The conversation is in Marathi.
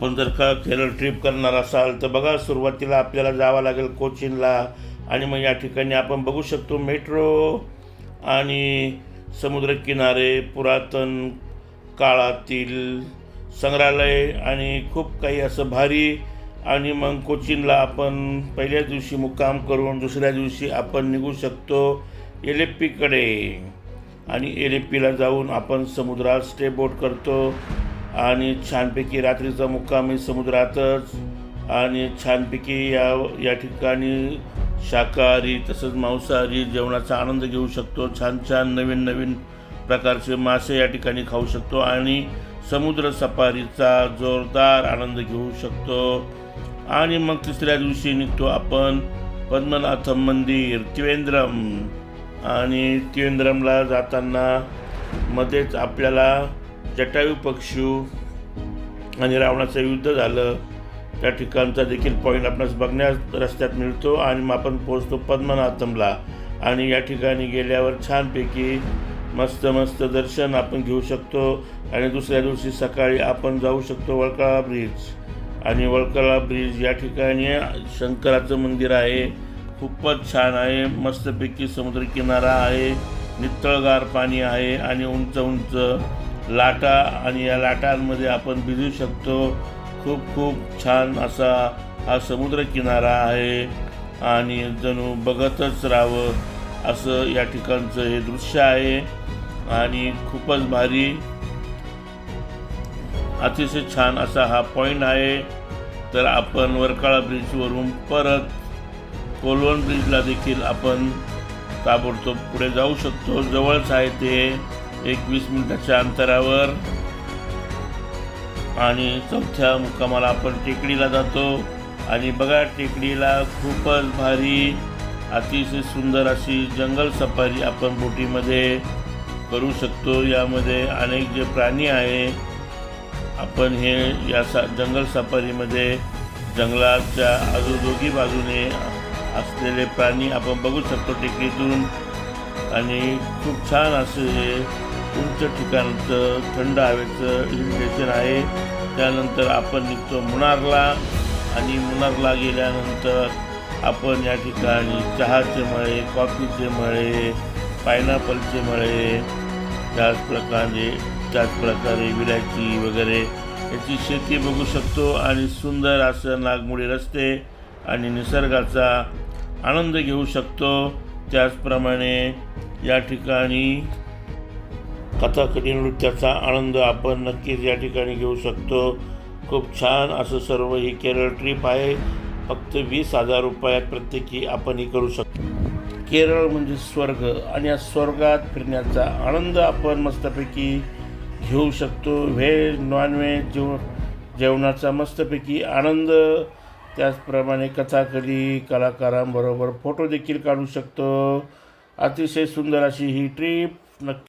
आपण जर का केरळ ट्रिप करणार असाल तर बघा, सुरुवातीला आपल्याला जावं लागेल कोचीनला, आणि मग या ठिकाणी आपण बघू शकतो मेट्रो आणि समुद्रकिनारे, पुरातन काळातील संग्रहालय आणि खूप काही असं भारी. आणि मग कोचीनला आपण पहिल्या दिवशी मुक्काम करून दुसऱ्या दिवशी आपण निघू शकतो एलेप्पीकडे, आणि एलेप्पीला जाऊन आपण समुद्रात स्टे बोट करतो आणि छानपैकी रात्रीचा मुक्काम समुद्रातच, आणि छानपैकी या ठिकाणी शाकाहारी तसंच मांसाहारी जेवणाचा आनंद घेऊ शकतो. छान छान नवीन नवीन प्रकारचे मासे या ठिकाणी खाऊ शकतो आणि समुद्र सफारीचा जोरदार आनंद घेऊ शकतो. आणि मग तिसऱ्या दिवशी निघतो आपण पद्मनाभम मंदिर त्रिवेंद्रम, आणि त्रिवेंद्रमला जाताना मध्येच आपल्याला जटायू पक्षी आणि रावणाचं युद्ध झालं त्या ठिकाणचा देखील पॉईंट आपणास बघण्यास रस्त्यात मिळतो. आणि मग आपण पोहोचतो पद्मनाभमला, आणि या ठिकाणी गेल्यावर छानपैकी मस्त मस्त दर्शन आपण घेऊ शकतो. आणि दुसऱ्या दिवशी सकाळी आपण जाऊ शकतो वळकाळा ब्रिज, आणि वळकाळा ब्रिज या ठिकाणी शंकराचं मंदिर आहे, खूपच छान आहे. मस्तपैकी समुद्रकिनारा आहे, नितळगार पाणी आहे आणि उंच उंच लाटा, आणि या लाटांमध्ये आपण भिजू शकतो. खूप खूप छान असा हा समुद्रकिनारा आहे, आणि जणू बघतच राहावं असं या ठिकाणचं हे दृश्य आहे, आणि खूपच भारी अतिशय छान असा हा पॉईंट आहे. तर आपण वरकाळा ब्रिजवरून परत कोलवण ब्रिजला देखील आपण ताबडतोब पुढे जाऊ शकतो. जवळच आहे ते, 20 मिनिटाच्या अंतरावर. आणि चौथ्या मुक्कामाला आपण टेकडीला जातो, आणि बघा टेकडीला खूपच भारी अतिशय सुंदर अशी जंगल सफारी आपण बोटीमध्ये करू शकतो. यामध्ये अनेक जे प्राणी आहे, आपण हे या जंगल सफारीमध्ये जंगलाच्या आजूबाजूनी बाजूने असलेले प्राणी आपण बघू शकतो टेकडीतून. आणि खूप छान असं हे उंच ठिकाणचं थंड हवेचं हिल स्टेशन आहे. त्यानंतर आपण निघतो मुन्नारला, आणि मुन्नारला गेल्यानंतर आपण या ठिकाणी चहाचे मळे, कॉफीचे मळे, पायनॅपलचे मळे, त्याचप्रकारे विलायची वगैरे याची शेती बघू शकतो. आणि सुंदर असं नागमोडी रस्ते आणि निसर्गाचा आनंद घेऊ शकतो. त्याचप्रमाणे या ठिकाणी कथकली नृत्याचा आनंद आपण नक्कीच या ठिकाणी घेऊ शकतो. खूप छान असं सर्व ही केरळ ट्रिप आहे. फक्त 20,000 रुपयात प्रत्येकी आपण ही करू शकतो. केरळ म्हणजे स्वर्ग, आणि या स्वर्गात फिरण्याचा आनंद आपण मस्तपैकी घेऊ शकतो. व्हेज नॉनव्हेज जेवणाचा मस्तपैकी आनंद. त्याचप्रमाणे कथकली कलाकारांबरोबर फोटो देखील काढू शकतो. अतिशय सुंदर अशी ही ट्रिप नक्की